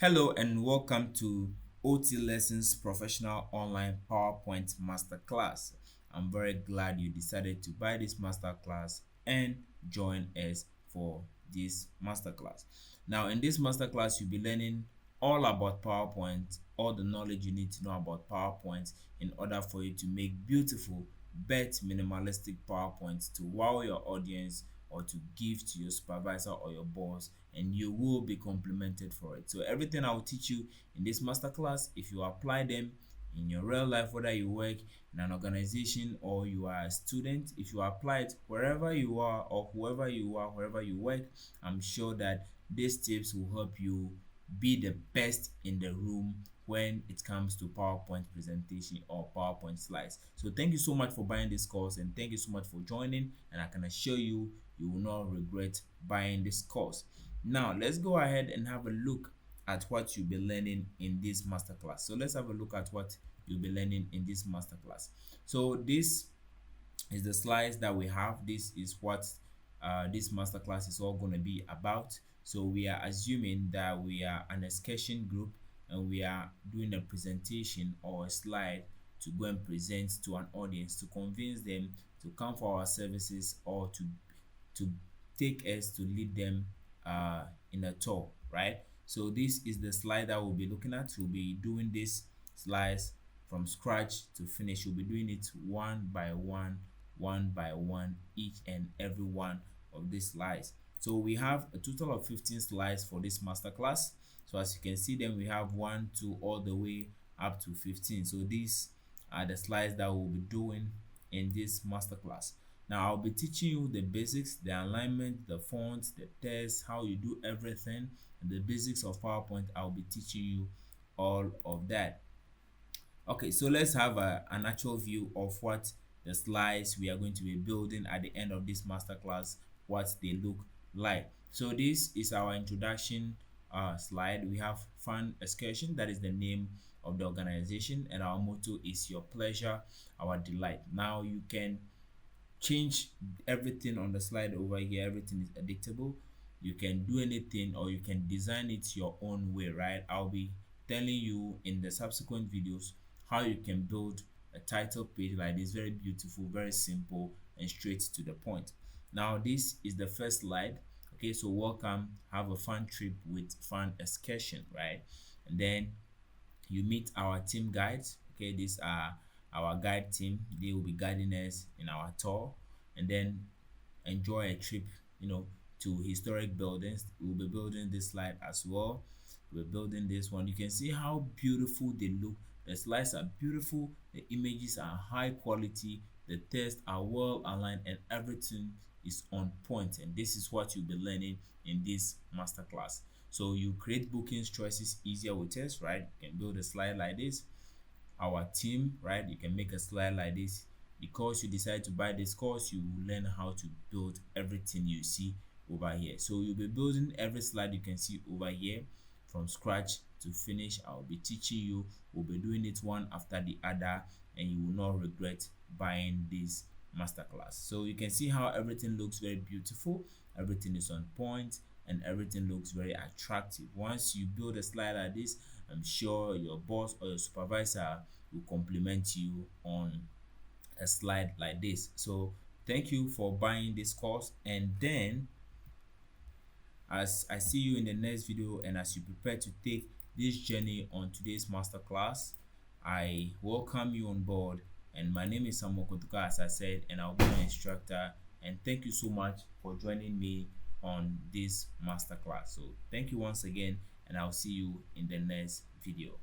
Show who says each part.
Speaker 1: Hello and welcome to OT Lessons Professional Online PowerPoint Masterclass. I'm very glad you decided to buy this masterclass and join us for this masterclass. Now, in this masterclass, you'll be learning all about PowerPoint, all the knowledge you need to know about PowerPoint in order for you to make beautiful but minimalistic PowerPoints to wow your audience or to give to your supervisor or your boss, and you will be complimented for it. So everything I will teach you in this masterclass, if you apply them in your real life, whether you work in an organization or you are a student, if you apply it wherever you are or whoever you are, wherever you work, I'm sure that these tips will help you be the best in the room when it comes to PowerPoint presentation or PowerPoint slides. So thank you so much for buying this course, and thank you so much for joining, and I can assure you you will not regret buying this course. Now let's go ahead and have a look at what you'll be learning in this masterclass. So let's have a look at what you'll be learning in this masterclass. So this is the slides that we have. This is what this masterclass is all going to be about. So we are assuming that we are an excursion group and we are doing a presentation or a slide to go and present to an audience to convince them to come for our services or to take us to lead them in a tour, right? So this is the slide that we'll be looking at. We'll be doing these slides from scratch to finish. We'll be doing it one by one, each and every one of these slides. So we have a total of 15 slides for this masterclass. So as you can see, then we have 1, 2, all the way up to 15. So these are the slides that we'll be doing in this masterclass. Now I'll be teaching you the basics, the alignment, the fonts, the text, how you do everything, and the basics of PowerPoint. I'll be teaching you all of that. Okay, so let's have an actual view of what the slides we are going to be building at the end of this masterclass, what they look like. So this is our introduction slide. We have Fun Excursion, that is the name of the organization, and our motto is your pleasure, our delight. Now you can change everything on the slide over here. Everything is editable. You can do anything or you can design it your own way, right? I'll be telling you in the subsequent videos how you can build a title page like this, very beautiful, very simple, and straight to the point. Now this is the first slide. Okay, so welcome, have a fun trip with Fun Excursion, right? And then you meet our team guides. Okay, these are our guide team. They will be guiding us in our tour, and then enjoy a trip, to historic buildings. We'll be building this slide as well. We're building this one. You can see how beautiful they look. The slides are beautiful, the images are high quality, the text are well aligned, and everything is on point. And this is what you'll be learning in this masterclass. So you create bookings choices easier with us, right? You can build a slide like this. Our team, right? You can make a slide like this. Because you decide to buy this course, you will learn how to build everything you see over here. So you'll be building every slide you can see over here from scratch to finish. I'll be teaching you. We'll be doing it one after the other, and you will not regret buying this masterclass. So you can see how everything looks very beautiful, everything is on point, and everything looks very attractive. Once you build a slide like this, I'm sure your boss or your supervisor will compliment you on a slide like this. So thank you for buying this course, and then as I see you in the next video and as you prepare to take this journey on today's masterclass, I welcome you on board. And my name is Samuel Kotuka, as I said, and I'll be your instructor. And thank you so much for joining me on this masterclass. So thank you once again, and I'll see you in the next video.